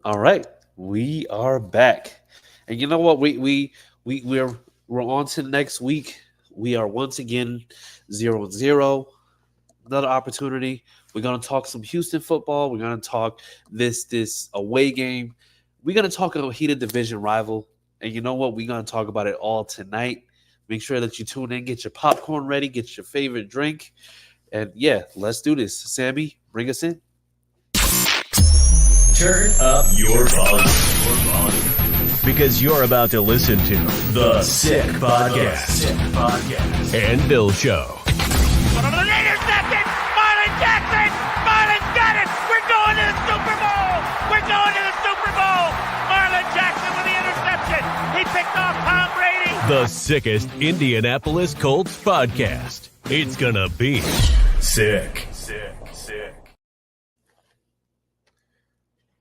All right, we are back, and you know what? We're on to next week. We are once again 0-0. Another opportunity. We're gonna talk some Houston football. We're gonna talk this away game. We're gonna talk a heated division rival, and you know what? We're gonna talk about it all tonight. Make sure that you tune in, get your popcorn ready, get your favorite drink, and yeah, let's do this. Sammy, bring us in. Turn up your volume. Because you're about to listen to The Sick Podcast. And Bill Show. Intercepted! Marlon Jackson! Marlon's got it! We're going to the Super Bowl! We're going to the Super Bowl! Marlon Jackson with the interception! He picked off Tom Brady! The sickest Indianapolis Colts podcast. It's gonna be sick.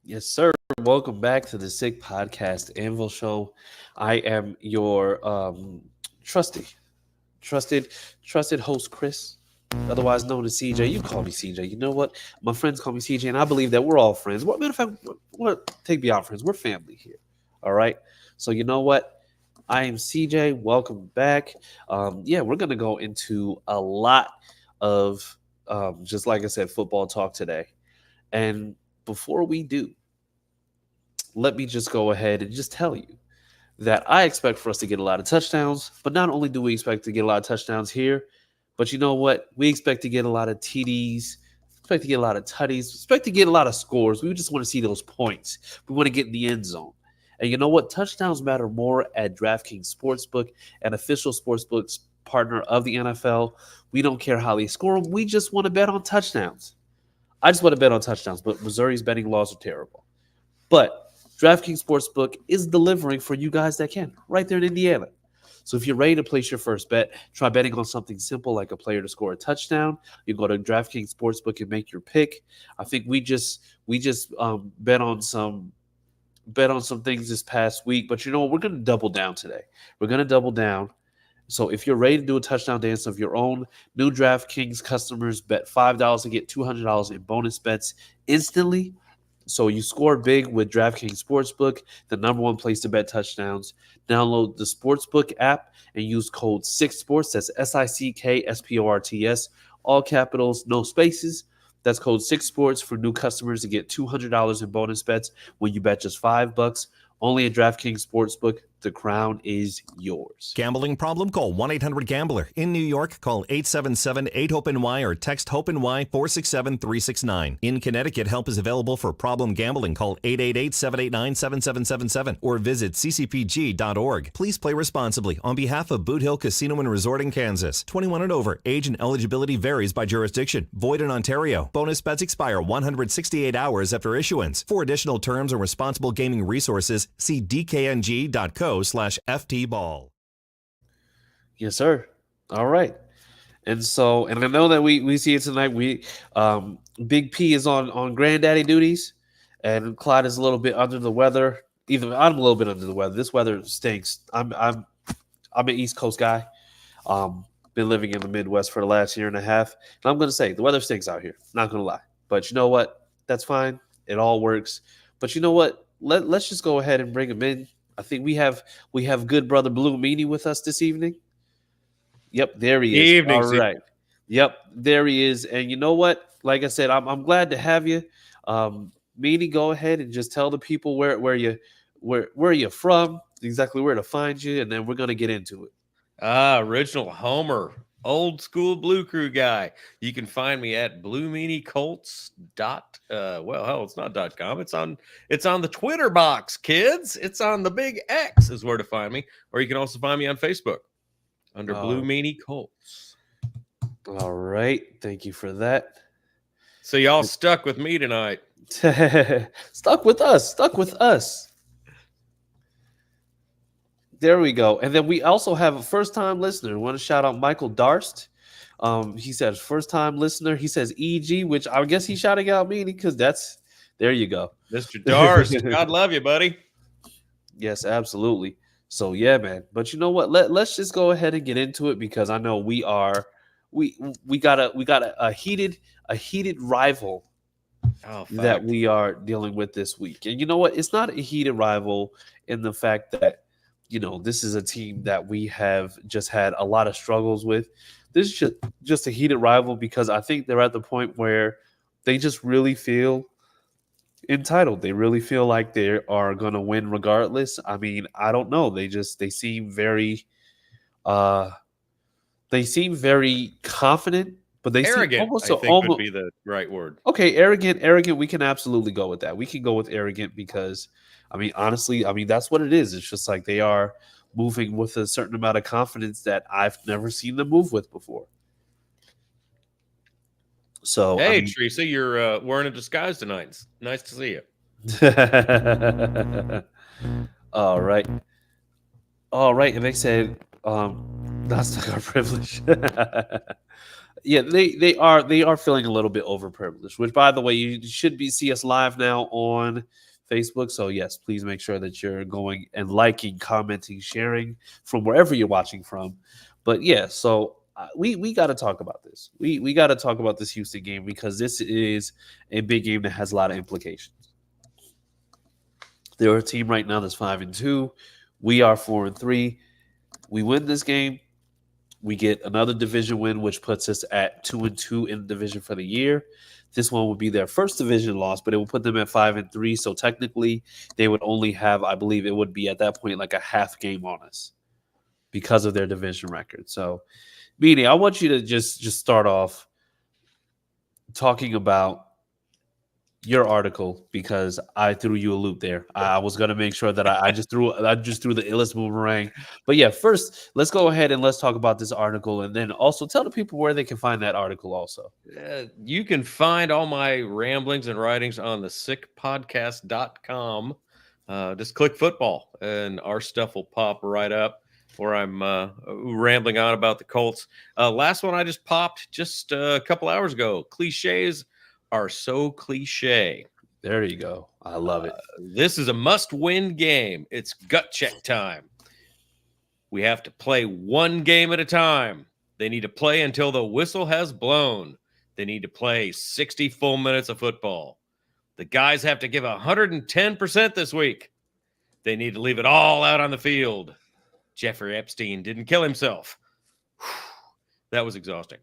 Yes, sir. Welcome back to the Sick Podcast Anvil Show. I am your trusted host, Chris, otherwise known as CJ. You call me CJ. You know what? My friends call me CJ, and I believe that we're all friends. Matter of fact, take beyond friends. We're family here. All right. So you know what? I am CJ. Welcome back. We're gonna go into a lot of just like I said, football talk today, and before we do, let me just go ahead and just tell you that I expect for us to get a lot of touchdowns, but not only do we expect to get a lot of touchdowns here, but you know what? We expect to get a lot of TDs, expect to get a lot of tutties, expect to get a lot of scores. We just want to see those points. We want to get in the end zone. And you know what? Touchdowns matter more at DraftKings Sportsbook, an official sportsbook partner of the NFL. We don't care how they score them. We just want to bet on touchdowns. I just want to bet on touchdowns, but Missouri's betting laws are terrible. But DraftKings Sportsbook is delivering for you guys that can, right there in Indiana. So if you're ready to place your first bet, try betting on something simple like a player to score a touchdown. You go to DraftKings Sportsbook and make your pick. I think we just bet on some things this past week, but you know what? We're going to double down today. We're going to double down. So if you're ready to do a touchdown dance of your own, new DraftKings customers bet $5 and get $200 in bonus bets instantly. So you score big with DraftKings Sportsbook, the number one place to bet touchdowns. Download the Sportsbook app and use code SICKSPORTS. That's SICKSPORTS. All capitals, no spaces. That's code SICKSPORTS for new customers to get $200 in bonus bets when you bet just $5. Only at DraftKings Sportsbook. The crown is yours. Gambling problem? Call 1-800-GAMBLER. In New York, call 877-8-HOPE-NY or text HOPE-NY 467-369. In Connecticut, help is available for problem gambling. Call 888-789-7777 or visit ccpg.org. Please play responsibly on behalf of Boot Hill Casino and Resort in Kansas. 21 and over. Age and eligibility varies by jurisdiction. Void in Ontario. Bonus bets expire 168 hours after issuance. For additional terms and responsible gaming resources, see dkng.co/ftball. Yes, sir. All right. And I know that we see it tonight. Big P is on granddaddy duties, and Clyde is a little bit under the weather. Even I'm a little bit under the weather. This weather stinks. I'm an East Coast guy. Been living in the Midwest for the last year and a half, and I'm gonna say the weather stinks out here. Not gonna lie, but you know what? That's fine. It all works. But you know what? Let's just go ahead and bring him in. I think we have good brother Blue Meanie with us this evening. Yep, there he is. Evening, all right. Yep, there he is. And you know what? Like I said, I'm glad to have you. Meanie, go ahead and just tell the people where you're from, exactly where to find you, and then we're gonna get into it. Original Homer, old school Blue Crew guy. You can find me at BlueMeanieColts. It's not .com. It's on the Twitter box, kids. It's on the big X is where to find me. Or you can also find me on Facebook under Blue Meanie Colts. All right. Thank you for that. So y'all stuck with me tonight. Stuck with us. There we go. And then we also have a first-time listener. I want to shout out Michael Darst. He says first-time listener. He says EG, which I guess he's shouting out me because there you go. Mr. Darst, God love you, buddy. Yes, absolutely. So yeah, man. But you know what? Let's just go ahead and get into it because I know we got a heated rival that we are dealing with this week. And you know what? It's not a heated rival in the fact that, this is a team that we have just had a lot of struggles with. This is just a heated rival because I think they're at the point where they just really feel entitled. They really feel like they are going to win regardless. I mean, I don't know. They seem very confident, but they arrogant, seem I think would be the right word. Okay, arrogant. We can absolutely go with that. We can go with arrogant because, I mean, honestly, that's what it is. It's just like they are moving with a certain amount of confidence that I've never seen them move with before. So, hey, Teresa, you're wearing a disguise tonight. It's nice to see you. All right. And they said, that's like our privilege. Yeah, they are feeling a little bit overprivileged. Which, by the way, you should see us live now on Facebook. So yes, please make sure that you're going and liking, commenting, sharing from wherever you're watching from. But yeah, so we got to talk about this. We got to talk about this Houston game because this is a big game that has a lot of implications. They're a team right now that's 5-2. We are 4-3. We win this game, we get another division win, which puts us at 2-2 in the division for the year. This one would be their first division loss, but it will put them at 5-3. So technically, they would only have, I believe, it would be at that point like a half game on us because of their division record. So, Beanie, I want you to just start off talking about your article because I threw you a loop there. I was going to make sure that I just threw the illest boomerang. But yeah, first let's go ahead and let's talk about this article, and then also tell the people where they can find that article. Also, you can find all my ramblings and writings on the sickpodcast.com. Just click football, and our stuff will pop right up. Where I'm rambling on about the Colts. Last one I just popped just a couple hours ago. Cliches are so cliche. There you go. I love it. This is a must-win game. It's gut check time. We have to play one game at a time. They need to play until the whistle has blown. They need to play 60 full minutes of football. The guys have to give 110% this week. They need to leave it all out on the field. Jeffrey Epstein didn't kill himself. That was exhausting.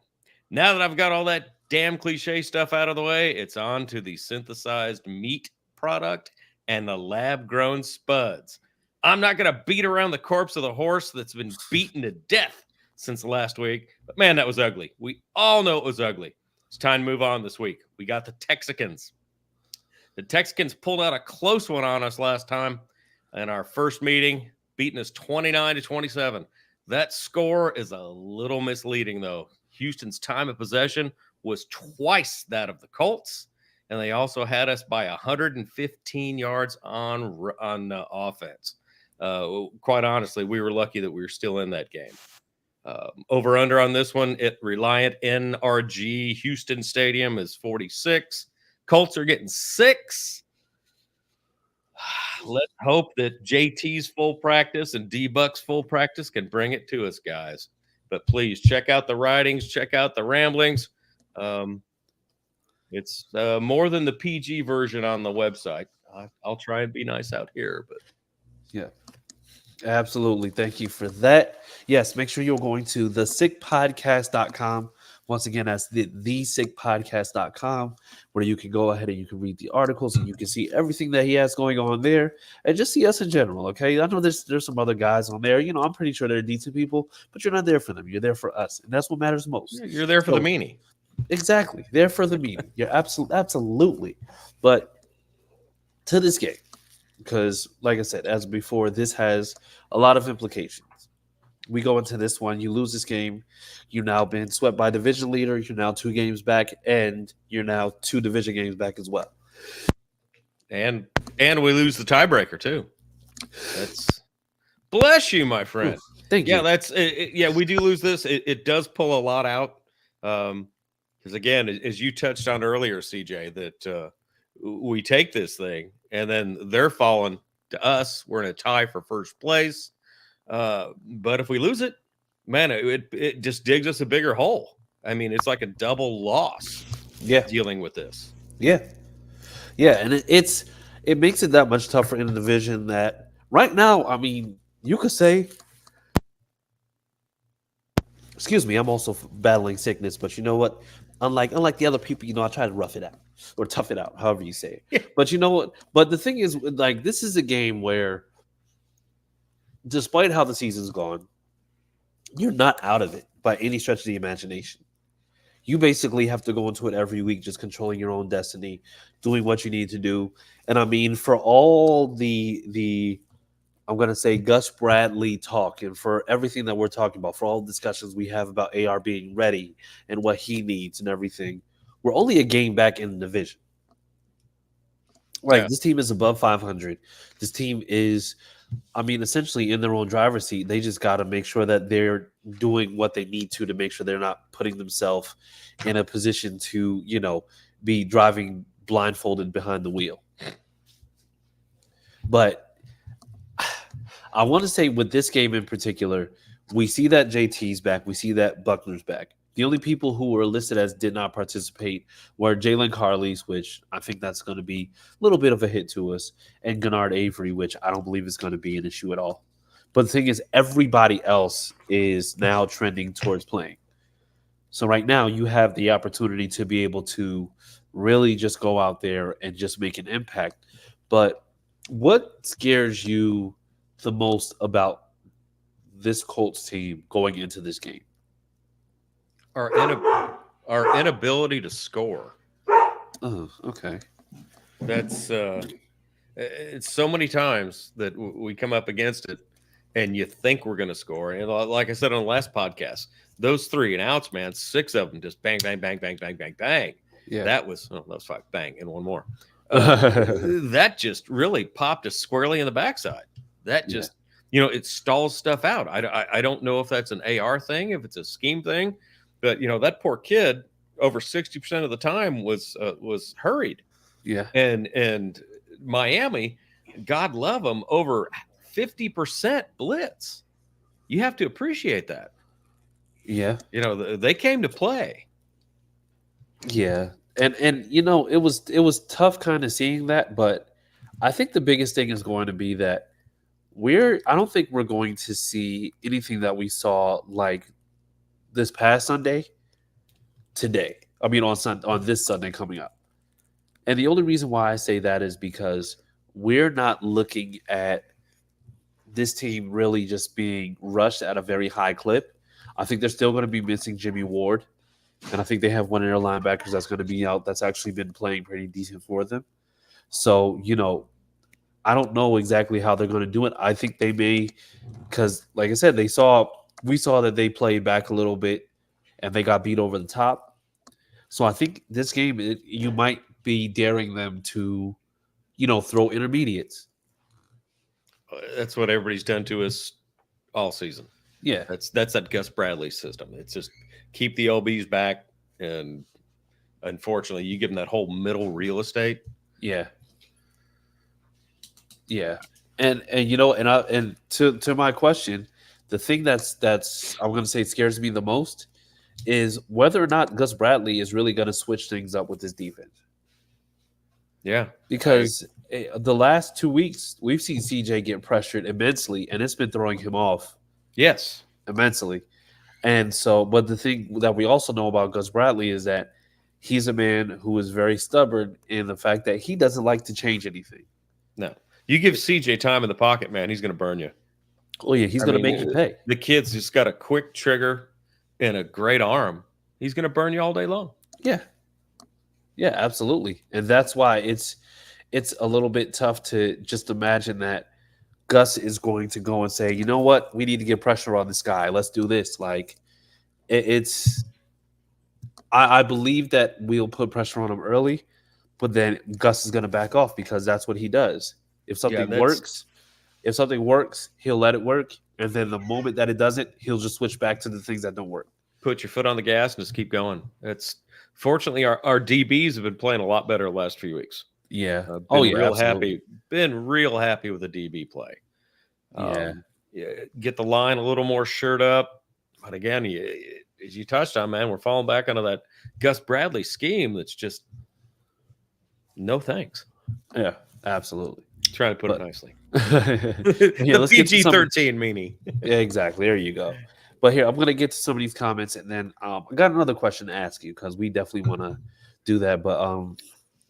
Now that I've got all that damn cliche stuff out of the way, it's on to the synthesized meat product and the lab-grown spuds. I'm not going to beat around the corpse of the horse that's been beaten to death since last week, but man, that was ugly. We all know it was ugly. It's time to move on this week. We got the Texans. The Texans pulled out a close one on us last time in our first meeting, beating us 29-27. That score is a little misleading, though. Houston's time of possession was twice that of the Colts, and they also had us by 115 yards on offense. Quite honestly, we were lucky that we were still in that game. Over under on this one at Reliant NRG Houston Stadium is 46. Colts are getting 6. Let's hope that JT's full practice and D-Buck's full practice can bring it to us, guys. But please check out the writings, check out the ramblings. It's more than the PG version on the website. I'll try and be nice out here, but yeah, absolutely. Thank you for that. Yes, make sure you're going to thesickpodcast.com. Once again, that's thesickpodcast.com, where you can go ahead and you can read the articles and you can see everything that he has going on there and just see us in general, okay? I know there's some other guys on there. I'm pretty sure they're decent people, but you're not there for them. You're there for us, and that's what matters most. You're there for the meanie. Exactly. There for the meanie. You're absolutely. But to this game, because like I said, as before, this has a lot of implications. We go into this one, you lose this game, you've now been swept by division leader, you're now 2 games back, and you're now 2 division games back as well. And we lose the tiebreaker too. That's bless you, my friend. Ooh, thank you. Yeah, that's yeah, we do lose this. It does pull a lot out. Because again, as you touched on earlier, CJ, that we take this thing and then they're falling to us. We're in a tie for first place. But if we lose it, man, it just digs us a bigger hole. I mean, it's like a double loss. Yeah, dealing with this. Yeah, Yeah, and it makes it that much tougher in the division that right now, I mean, you could say, excuse me, I'm also battling sickness, but you know what? Unlike the other people, I try to rough it out or tough it out, however you say Yeah. it. But you know what? But the thing is, like, this is a game where, despite how the season's gone, you're not out of it by any stretch of the imagination. You basically have to go into it every week, just controlling your own destiny, doing what you need to do. And I mean, for all the I'm gonna say Gus Bradley talk, and for everything that we're talking about, for all the discussions we have about AR being ready and what he needs and everything, we're only a game back in the division. Like, Yeah. this team is above 500. This team is, I mean, essentially in their own driver's seat. They just got to make sure that they're doing what they need to make sure they're not putting themselves in a position to, be driving blindfolded behind the wheel. But I want to say with this game in particular, we see that JT's back. We see that Buckner's back. The only people who were listed as did not participate were Jalen Carley's, which I think that's going to be a little bit of a hit to us, and Gennard Avery, which I don't believe is going to be an issue at all. But the thing is, everybody else is now trending towards playing. So right now, you have the opportunity to be able to really just go out there and just make an impact. But what scares you the most about this Colts team going into this game? Our inability to score. Oh, okay. That's it's so many times that we come up against it, and you think we're going to score. And like I said on the last podcast, those 3 and outs, man, 6 of them just bang, bang, bang, bang, bang, bang, bang. Yeah. That was 5, bang, and one more. That just really popped us squarely in the backside. That just, it stalls stuff out. I don't know if that's an AR thing, if it's a scheme thing, but that poor kid over 60% of the time was hurried. Yeah. And Miami, God love them, over 50% blitz. You have to appreciate that. Yeah. They came to play. Yeah. And it was tough kind of seeing that, but I think the biggest thing is going to be that I don't think we're going to see anything that we saw like this past Sunday today. I mean on this Sunday coming up. And the only reason why I say that is because we're not looking at this team really just being rushed at a very high clip. I think they're still going to be missing Jimmy Ward. And I think they have one of their linebackers that's going to be out that's actually been playing pretty decent for them. So, I don't know exactly how they're going to do it. I think they may, because like I said, we saw that they played back a little bit and they got beat over the top. So I think this game, you might be daring them to, throw intermediates. That's what everybody's done to us all season. Yeah. That's that Gus Bradley system. It's just keep the LBs back, and unfortunately, you give them that whole middle real estate. Yeah. Yeah. And to my question, the thing that's I'm going to say scares me the most is whether or not Gus Bradley is really going to switch things up with his defense. Yeah. Because the last 2 weeks, we've seen CJ get pressured immensely, and it's been throwing him off. Yes. Immensely. And so, but the thing that we also know about Gus Bradley is that he's a man who is very stubborn in the fact that he doesn't like to change anything. No. You give CJ time in the pocket, man, he's going to burn you. Oh, yeah, he's going to make you pay. The kid's just got a quick trigger and a great arm. He's going to burn you all day long. Yeah. Yeah, absolutely. And that's why it's a little bit tough to just imagine that Gus is going to go and say, you know what, we need to get pressure on this guy. Let's do this. Like, I believe that we'll put pressure on him early, but then Gus is going to back off because that's what he does. If something works, he'll let it work. And then the moment that it doesn't, he'll just switch back to the things that don't work. Put your foot on the gas and just keep going. Fortunately, our DBs have been playing a lot better the last few weeks. Yeah. Been real happy with the DB play. Yeah. Get the line a little more shirt up. But again, as you touched on, man, we're falling back onto that Gus Bradley scheme that's just No thanks. Yeah, absolutely. Trying to put it But nicely. yeah, The let's get to some. PG-13 meanie. Yeah, exactly. There you go. But here, I'm gonna get to some of these comments, and then I got another question to ask you because we definitely want to do that. But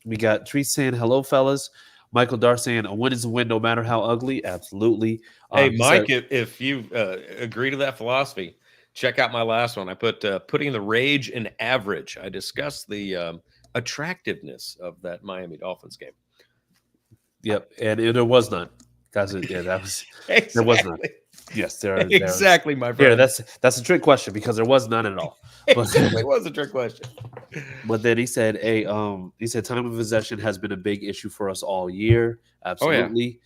we got Tree saying hello, fellas. Michael Dar saying a win is a win, no matter how ugly. Absolutely. Hey, He Mike, said, if you agree to that philosophy, check out my last one. I put putting the rage in average. I discussed the attractiveness of that Miami Dolphins game. "Yep," and there was none. Guys, yeah, that was Exactly. there was none. Yes, there. Exactly, my Here, friend. that's a trick question because there was none at all. But Exactly was a trick question. but then he said, he said time of possession has been a big issue for us all year. Absolutely.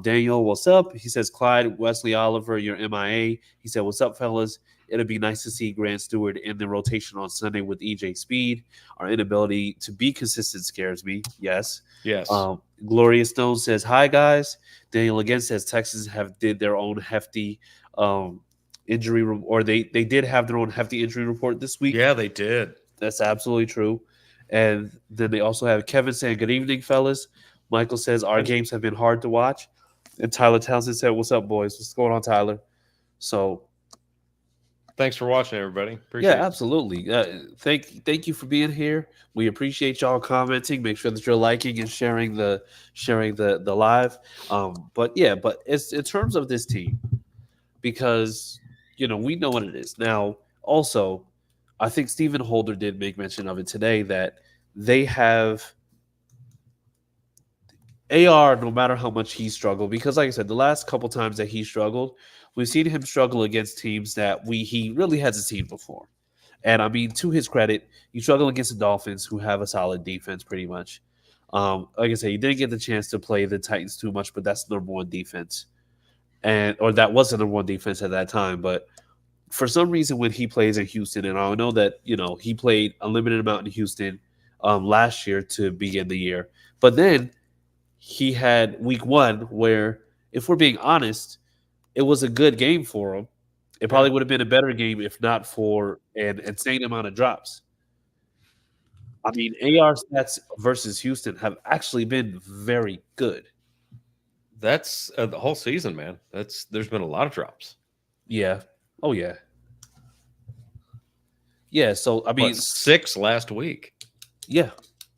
Daniel, what's up? He says, Clyde, Wesley Oliver, you're MIA. He said, what's up, fellas? It'd be nice to see Grant Stewart in the rotation on Sunday with EJ Speed. Our inability to be consistent scares me. Yes. Yes. Gloria Stone says, hi, guys. Daniel again says Texans have did their own hefty injury, or they did have their own hefty injury report this week. Yeah, they did. That's absolutely true. And then they also have Kevin saying, good evening, fellas. Michael says, our games have been hard to watch. And Tyler Townsend said, what's up, boys? What's going on, Tyler? So, thanks for watching, everybody. Appreciate yeah, absolutely. Thank you for being here. We appreciate y'all commenting. Make sure that you're liking and sharing the live. But it's in terms of this team, because we know what it is. Now, also, I think Stephen Holder did make mention of it today that they have AR, no matter how much he struggled, because like I said, the last couple times that he struggled, we've seen him struggle against teams that he really hasn't seen before. And I mean, to his credit, he struggled against the Dolphins, who have a solid defense pretty much. Like I said, he didn't get the chance to play the Titans too much, but that's the number one defense. Or that was the number one defense at that time. But for some reason, when he plays in Houston, and I know that, he played a limited amount in Houston last year to begin the year. But then he had week one where, if we're being honest, it was a good game for him. It probably would have been a better game if not for an insane amount of drops. I mean, AR stats versus Houston have actually been very good. That's the whole season, man. There's been a lot of drops. Yeah. Oh, yeah. Yeah, so, I mean... 6 last week. Yeah.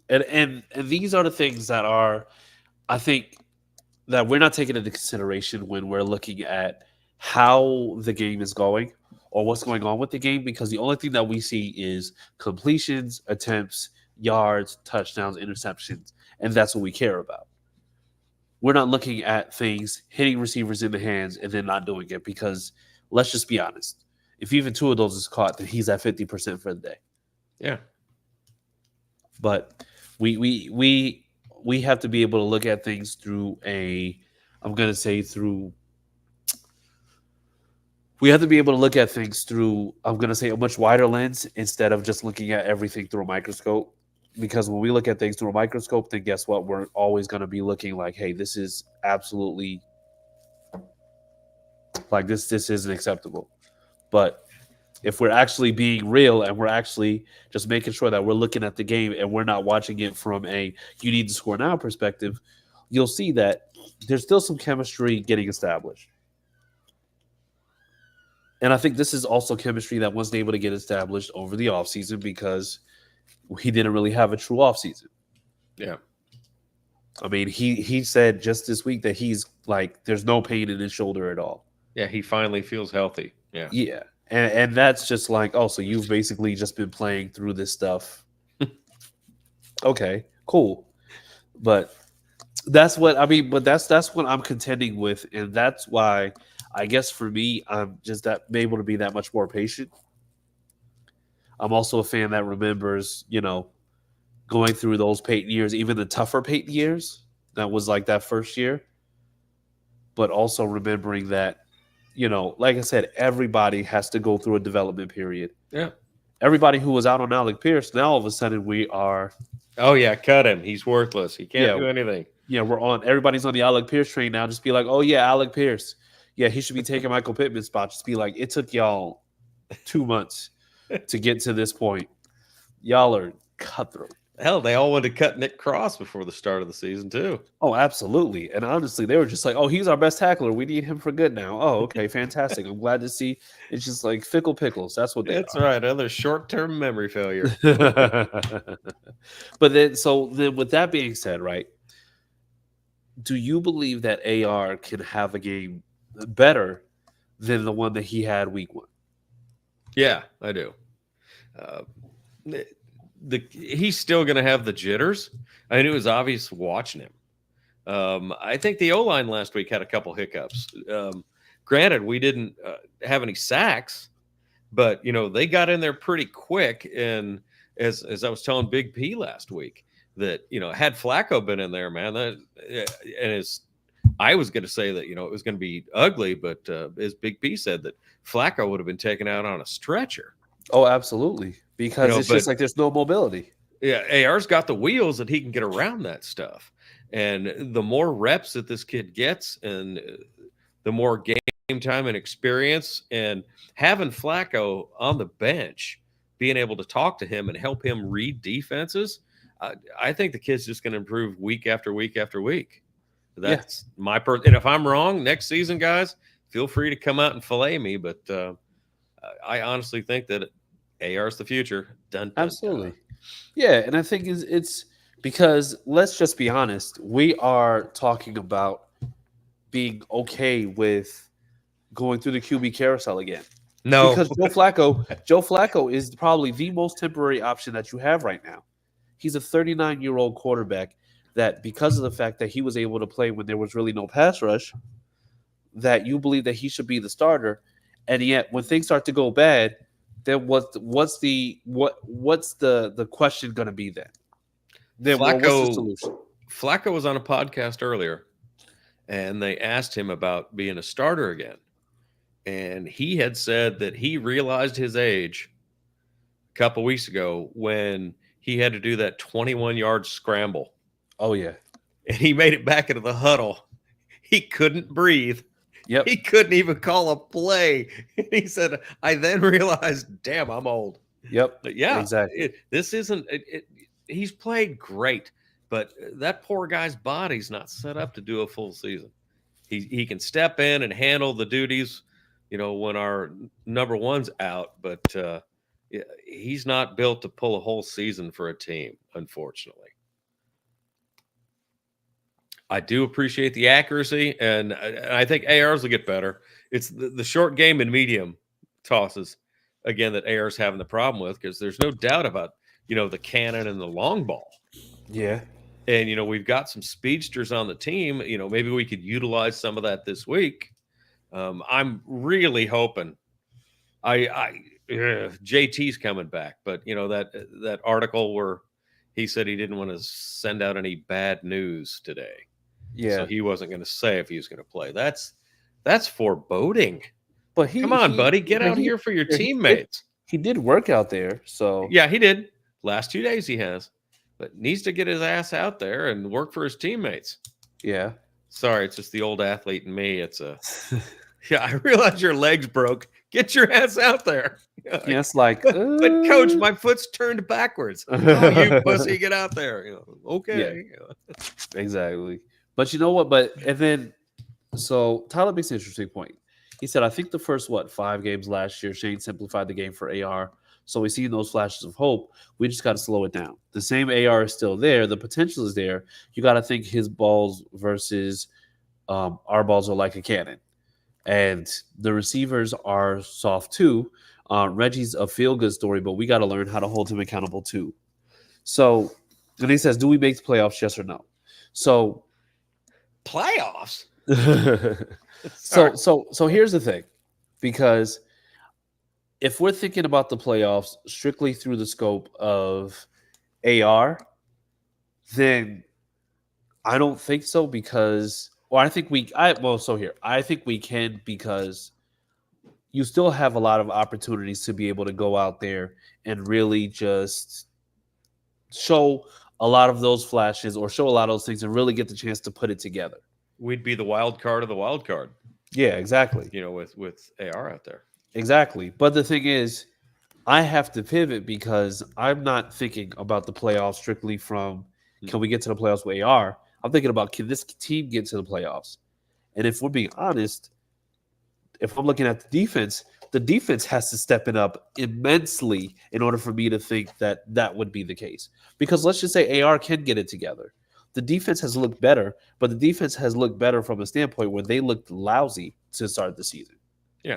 And these are the things that are, I think, that we're not taking into consideration when we're looking at how the game is going or what's going on with the game, because the only thing that we see is completions, attempts, yards, touchdowns, interceptions, and that's what we care about. We're not looking at things hitting receivers in the hands and then not doing it, because let's just be honest. If even two of those is caught, then he's at 50% for the day. Yeah. But we have to be able to look at things through we have to be able to look at things through, I'm going to say, a much wider lens instead of just looking at everything through a microscope. Because when we look at things through a microscope, then guess what? We're always going to be looking like, hey, this is absolutely, like, this isn't acceptable. But if we're actually being real and we're actually just making sure that we're looking at the game and we're not watching it from a you need to score now perspective, you'll see that there's still some chemistry getting established. And I think this is also chemistry that wasn't able to get established over the offseason because he didn't really have a true offseason. Yeah. I mean, he said just this week that he's like, there's no pain in his shoulder at all. Yeah, he finally feels healthy. Yeah. Yeah. And that's just like, oh, so you've basically just been playing through this stuff. Okay, cool. But that's what I mean. But that's what I'm contending with. And that's why I guess for me, I'm just able to be that much more patient. I'm also a fan that remembers, going through those Peyton years, even the tougher Peyton years. That was like that first year. But also remembering that, like I said, everybody has to go through a development period. Yeah. Everybody who was out on Alec Pierce, now all of a sudden we are. Oh, yeah, cut him. He's worthless. He can't do anything. Yeah, everybody's on the Alec Pierce train now. Just be like, oh, yeah, Alec Pierce. Yeah, he should be taking Michael Pittman's spot. Just be like, it took y'all 2 months to get to this point. Y'all are cutthroat. Hell, they all wanted to cut Nick Cross before the start of the season too. Oh, absolutely. And honestly, they were just like, "Oh, he's our best tackler. We need him for good now." Oh, okay, fantastic. I'm glad to see. It's just like fickle pickles. That's what they That's are. right. Another short-term memory failure. But then with that being said, right? Do you believe that AR can have a game better than the one that he had week 1? Yeah, I do. Uh, he's still going to have the jitters. I mean, it was obvious watching him. I think the O-line last week had a couple hiccups. Granted, we didn't have any sacks, but they got in there pretty quick. And as I was telling Big P last week, that had Flacco been in there, man, I was going to say that it was going to be ugly, but as Big P said, that Flacco would have been taken out on a stretcher. Oh, absolutely. Because it's just like there's no mobility. Yeah, AR's got the wheels that he can get around that stuff. And the more reps that this kid gets and the more game time and experience, and having Flacco on the bench, being able to talk to him and help him read defenses, I think the kid's just going to improve week after week after week. That's my and if I'm wrong next season, guys, feel free to come out and fillet me. But I honestly think that AR's the future. Dun, dun, Absolutely. dun. Yeah, and I think it's because let's just be honest. We are talking about being okay with going through the QB carousel again. No, Because Joe Flacco is probably the most temporary option that you have right now. He's a 39-year-old quarterback that, because of the fact that he was able to play when there was really no pass rush, that you believe that he should be the starter, and yet when things start to go bad, then what's the question going to be then? Then what's the solution? Flacco was on a podcast earlier, and they asked him about being a starter again, and he had said that he realized his age a couple weeks ago when he had to do that 21-yard scramble. Oh yeah, And he made it back into the huddle. He couldn't breathe. yep, He couldn't even call a play. He said, I then realized, damn, I'm old. yep, But yeah, exactly. this isn't he's played great, but that poor guy's body's not set up to do a full season. He can step in and handle the duties, when our number one's out, but he's not built to pull a whole season for a team, unfortunately. I do appreciate the accuracy, and I think ARs will get better. It's the short game and medium tosses, again, that AR's having the problem with, because there's no doubt about, the cannon and the long ball. Yeah, And, we've got some speedsters on the team. Maybe we could utilize some of that this week. I'm really hoping JT's coming back, but that article where he said he didn't want to send out any bad news today. yeah. So he wasn't going to say if he was going to play. That's foreboding. But Come on, buddy, get out here for your teammates. He did work out there, so Yeah, he did. Last 2 days he has, but needs to get his ass out there and work for his teammates. yeah. Sorry, it's just the old athlete in me. Yeah, I realize your leg's broke. Get your ass out there. Yeah, it's like, But coach, my foot's turned backwards. Oh, you pussy, get out there. Okay. Exactly. But you know what? So Tyler makes an interesting point. He said, I think the first, 5 games last year, Shane simplified the game for AR. So we've seen those flashes of hope. We just got to slow it down. The same AR is still there. The potential is there. You got to think his balls versus our balls are like a cannon. And the receivers are soft too. Reggie's a feel-good story, but we got to learn how to hold him accountable too. So, and he says, do we make the playoffs, yes or no? So, Playoffs? so here's the thing. Because if we're thinking about the playoffs strictly through the scope of AR, then I don't think so, because I think we can, because you still have a lot of opportunities to be able to go out there and really just show a lot of those flashes or show a lot of those things and really get the chance to put it together. We'd be the wild card of the wild card, Yeah, exactly. with AR out there. Exactly. But the thing is, I have to pivot because I'm not thinking about the playoffs strictly from can we get to the playoffs with AR? I'm thinking about can this team get to the playoffs? And if we're being honest, if I'm looking at the defense has to step it up immensely in order for me to think that that would be the case. Because let's just say AR can get it together. The defense has looked better, but the defense has looked better from a standpoint where they looked lousy to start the season. Yeah.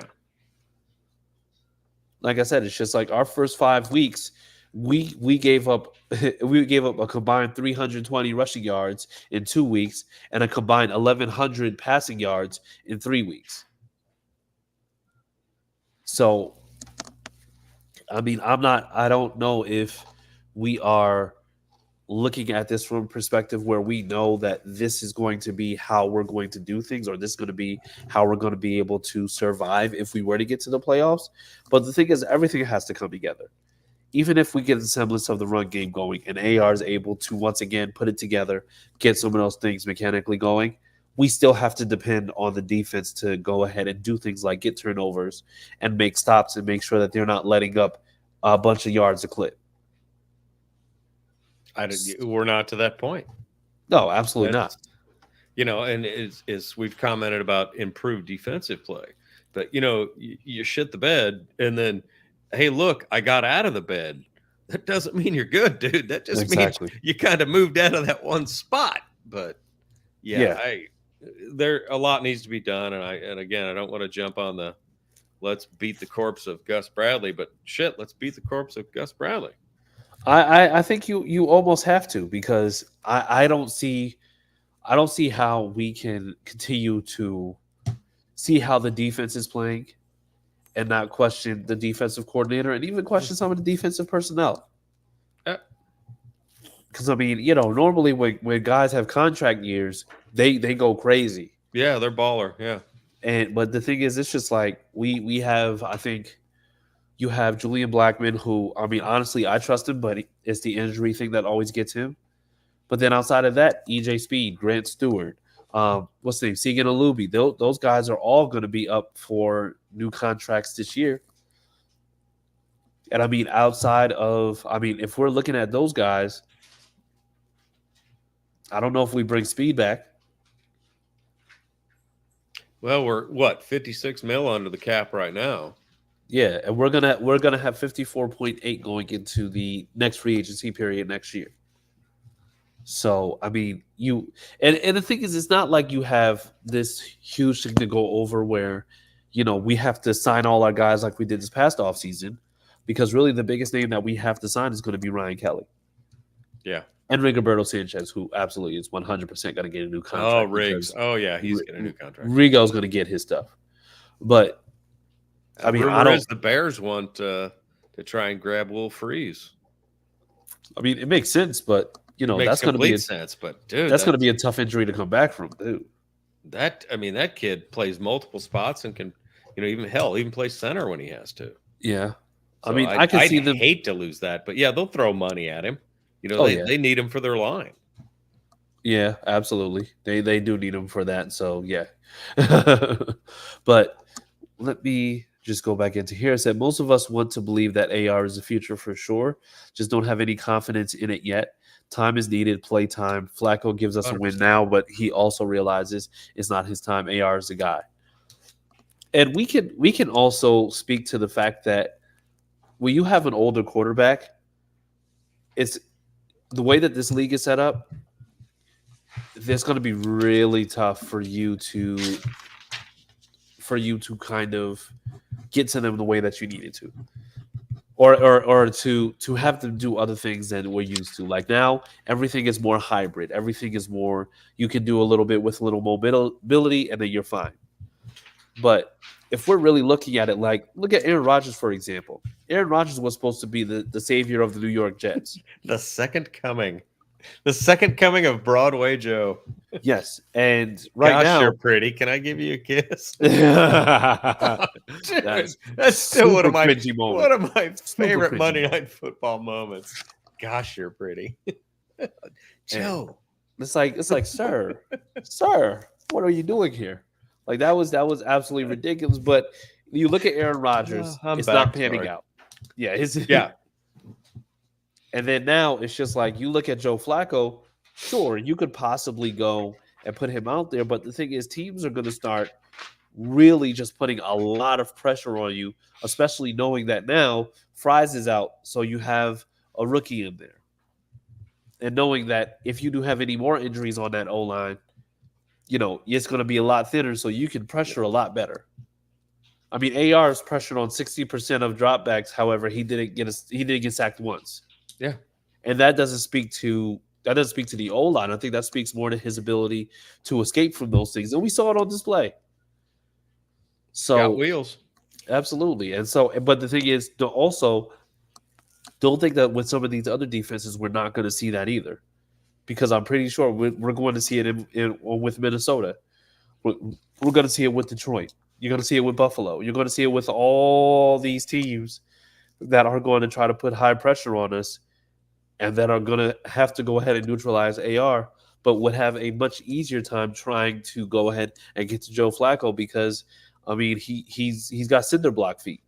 Like I said, it's just like our first 5 weeks, we gave up a combined 320 rushing yards in 2 weeks and a combined 1,100 passing yards in 3 weeks. So, I mean, I don't know if we are looking at this from a perspective where we know that this is going to be how we're going to do things, or this is going to be how we're going to be able to survive if we were to get to the playoffs. But the thing is, everything has to come together. Even if we get the semblance of the run game going and AR is able to once again put it together, get some of those things mechanically going, we still have to depend on the defense to go ahead and do things like get turnovers and make stops and make sure that they're not letting up a bunch of yards a clip. We're not to that point. No, absolutely not. You know, and is we've commented about improved defensive play, but you shit the bed and then, hey, look, I got out of the bed. That doesn't mean you're good, dude. That just means you kind of moved out of that one spot. But there a lot needs to be done, and again, I don't want to jump on the let's beat the corpse of Gus Bradley, but shit, let's beat the corpse of Gus Bradley. I think you almost have to, because I don't see how we can continue to see how the defense is playing and not question the defensive coordinator and even question some of the defensive personnel. Because I mean, normally when guys have contract years, they go crazy. Yeah, they're baller. Yeah, but the thing is, it's just like we have. I think you have Julian Blackmon, who, I mean, honestly, I trust him, but it's the injury thing that always gets him. But then outside of that, EJ Speed, Grant Stewart, what's the name, Segan Alubi, those guys are all going to be up for new contracts this year. And I mean, if we're looking at those guys, I don't know if we bring Speed back. Well, we're what, 56 mil under the cap right now. Yeah, and we're gonna have 54.8 going into the next free agency period next year. So I mean, and the thing is, it's not like you have this huge thing to go over where, we have to sign all our guys like we did this past offseason, because really the biggest name that we have to sign is going to be Ryan Kelly. Yeah. And Rigoberto Sanchez, who absolutely is 100% going to get a new contract. Oh, Riggs. Oh, yeah, he's getting a new contract. Rigo's going to get his stuff. But I mean, the Bears want to try and grab Will Freeze. I mean, it makes sense, but that's going to be sense. But dude, that's going to be a tough injury to come back from, dude. That kid plays multiple spots and can, even play center when he has to. Yeah, so I mean, I can see them hate to lose that, but yeah, they'll throw money at him. They need him for their line. Yeah, absolutely. They do need him for that. So yeah, but let me just go back into here. It said most of us want to believe that AR is the future for sure. Just don't have any confidence in it yet. Time is needed, play time. Flacco gives us 100%. A win now, but he also realizes it's not his time. AR is the guy. And we can also speak to the fact that when you have an older quarterback, it's the way that this league is set up, it's going to be really tough for you to kind of get to them the way that you needed to. Or to have them do other things than we're used to. Like now, everything is more hybrid. Everything is more, you can do a little bit with a little mobility, and then you're fine. But if we're really looking at it, like, look at Aaron Rodgers, for example. Aaron Rodgers was supposed to be the savior of the New York Jets. The second coming of Broadway Joe. Yes, and right now you're pretty. Can I give you a kiss? That's still one of my Super favorite cringy Monday Night Football moments. Gosh, you're pretty, Joe. It's like, sir, what are you doing here? Like that was absolutely ridiculous. But you look at Aaron Rodgers, it's not panning out. Yeah, Yeah. And then now it's just like you look at Joe Flacco. Sure, you could possibly go and put him out there, but the thing is, teams are going to start really just putting a lot of pressure on you, especially knowing that now Fries is out, so you have a rookie in there, and knowing that if you do have any more injuries on that O line, it's going to be a lot thinner, so you can pressure a lot better. I mean, AR is pressured on 60% of dropbacks. However, he didn't get sacked once. Yeah. And that doesn't speak to the O line. I think that speaks more to his ability to escape from those things, and we saw it on display. So Got wheels. Absolutely. And so, but the thing is, also don't think that with some of these other defenses, we're not going to see that either, because I'm pretty sure we're going to see it with Minnesota. We're going to see it with Detroit. You're going to see it with Buffalo. You're going to see it with all these teams that are going to try to put high pressure on us, and that are going to have to go ahead and neutralize AR, but would have a much easier time trying to go ahead and get to Joe Flacco because, I mean, he's got cinder block feet.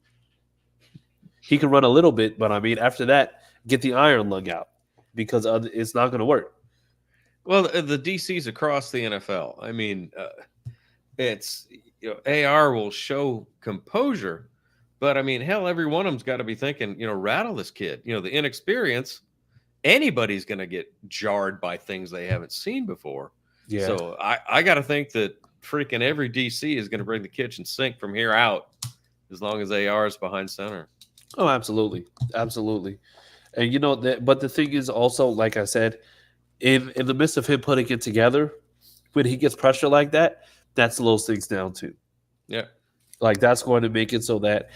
He can run a little bit, but I mean, after that, get the iron lung out because it's not going to work. Well, the DCs across the NFL. I mean, it's AR will show composure, but I mean, hell, every one of them's got to be thinking, rattle this kid. The inexperience. Anybody's going to get jarred by things they haven't seen before. Yeah. So I got to think that freaking every DC is going to bring the kitchen sink from here out, as long as AR is behind center. Oh, absolutely, absolutely. And but the thing is also, like I said, in the midst of him putting it together, when he gets pressure like that, that slows things down too. Yeah. Like that's going to make it so that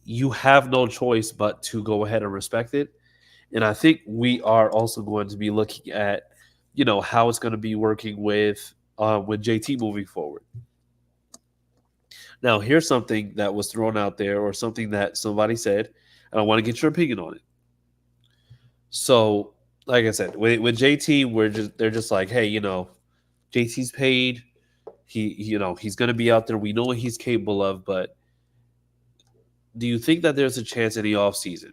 you have no choice but to go ahead and respect it. And I think we are also going to be looking at, how it's going to be working with JT moving forward. Now, here's something that was thrown out there, or something that somebody said, and I want to get your opinion on it. So, like I said, with JT, they're just like, hey, JT's paid. He's going to be out there. We know what he's capable of, but do you think that there's a chance in the offseason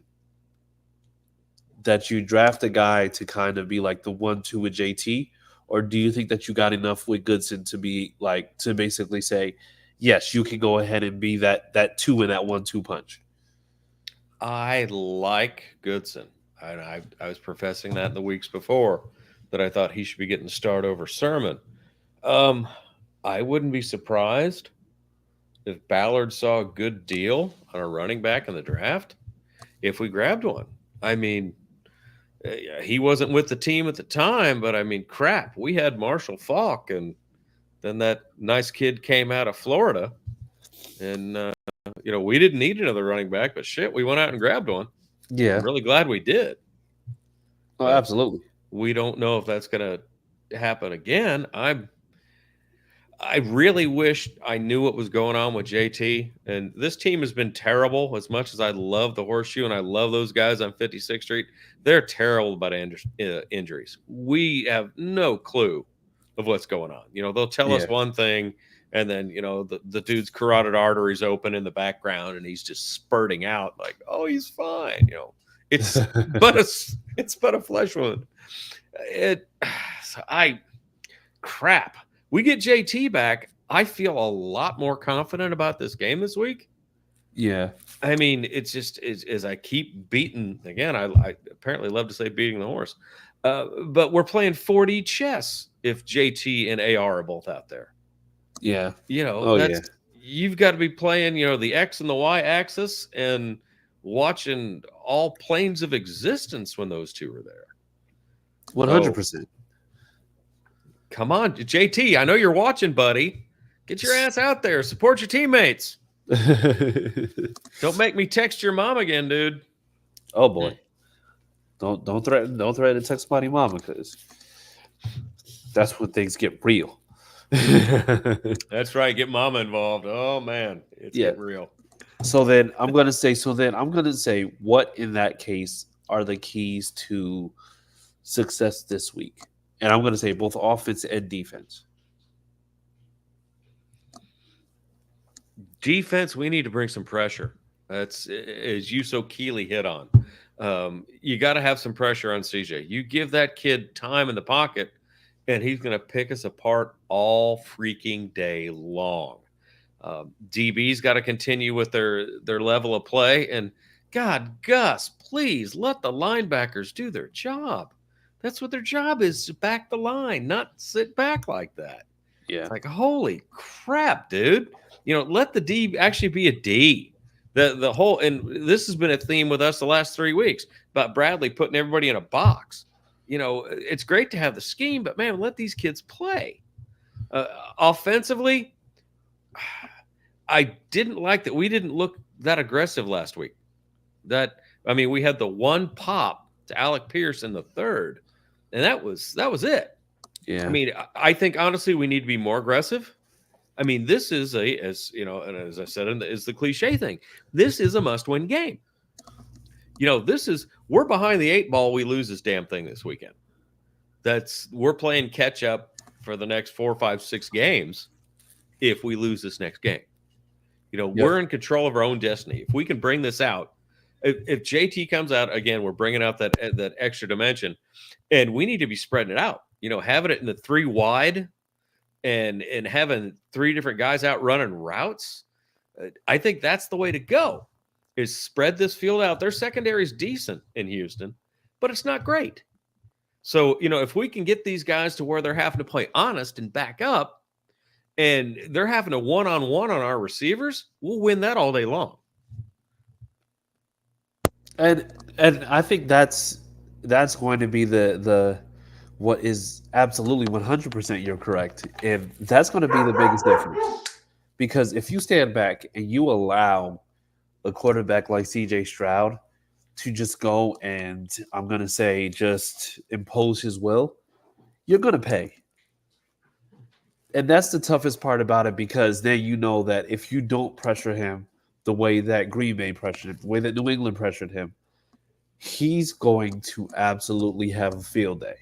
that you draft a guy to kind of be like the 1-2 with JT, or do you think that you got enough with Goodson to be like to basically say, yes, you can go ahead and be that 2 in that 1-2 punch? I like Goodson. I was professing that in the weeks before, that I thought he should be getting the start over Sermon. I wouldn't be surprised if Ballard saw a good deal on a running back in the draft if we grabbed one. I mean, he wasn't with the team at the time, but I mean, crap, we had Marshall Faulk, and then that nice kid came out of Florida, and we didn't need another running back, but shit, we went out and grabbed one. Yeah, I'm really glad we did. Oh, absolutely. We don't know if that's going to happen again. I really wish I knew what was going on with JT. And this team has been terrible. As much as I love the Horseshoe and I love those guys on 56th Street, they're terrible about injuries. We have no clue of what's going on. They'll tell us one thing, and then the dude's carotid arteries open in the background, and he's just spurting out like, oh, he's fine. It's but a flesh wound. Crap. We get JT back. I feel a lot more confident about this game this week. Yeah. I mean, it's just as I keep beating again. I apparently love to say beating the horse, but we're playing 4D chess if JT and AR are both out there. Yeah. You've got to be playing, the X and the Y axis and watching all planes of existence when those two are there. 100%. Come on, JT. I know you're watching, buddy. Get your ass out there. Support your teammates. Don't make me text your mom again, dude. Oh boy. Don't threaten to text my mama, because that's when things get real. That's right. Get mama involved. Oh man, it's getting real. So then I'm gonna say what in that case are the keys to success this week? And I'm gonna say both offense and defense. Defense, we need to bring some pressure. That's as you so keenly hit on. You got to have some pressure on CJ. You give that kid time in the pocket, and he's going to pick us apart all freaking day long. DB's got to continue with their level of play. And God, Gus, please let the linebackers do their job. That's what their job is, to back the line, not sit back like that. Yeah. It's like, holy crap, dude. Let the D actually be a D. The whole, and this has been a theme with us the last 3 weeks about Bradley putting everybody in a box. It's great to have the scheme, but man, let these kids play. Offensively, I didn't like that we didn't look that aggressive last week. We had the one pop to Alec Pierce in the third, and that was it. Yeah. I think honestly we need to be more aggressive. This is and as I said, is the cliche thing. This is a must-win game. We're behind the 8 ball. We lose this damn thing this weekend. We're playing catch up for the next 4, 5, 6 games. If we lose this next game, we're in control of our own destiny. If we can bring this out, if JT comes out again, we're bringing out that extra dimension, and we need to be spreading it out. Having it in the 3 wide. And having 3 different guys out running routes, I think that's the way to go, is spread this field out. Their secondary is decent in Houston, but it's not great. So, if we can get these guys to where they're having to play honest and back up, and they're having a one-on-one on our receivers, we'll win that all day long. And I think that's going to be the what is absolutely 100% you're correct. And that's going to be the biggest difference. Because if you stand back and you allow a quarterback like CJ Stroud to just go and, I'm going to say, just impose his will, you're going to pay. And that's the toughest part about it, because then you know that if you don't pressure him the way that Green Bay pressured him, the way that New England pressured him, he's going to absolutely have a field day.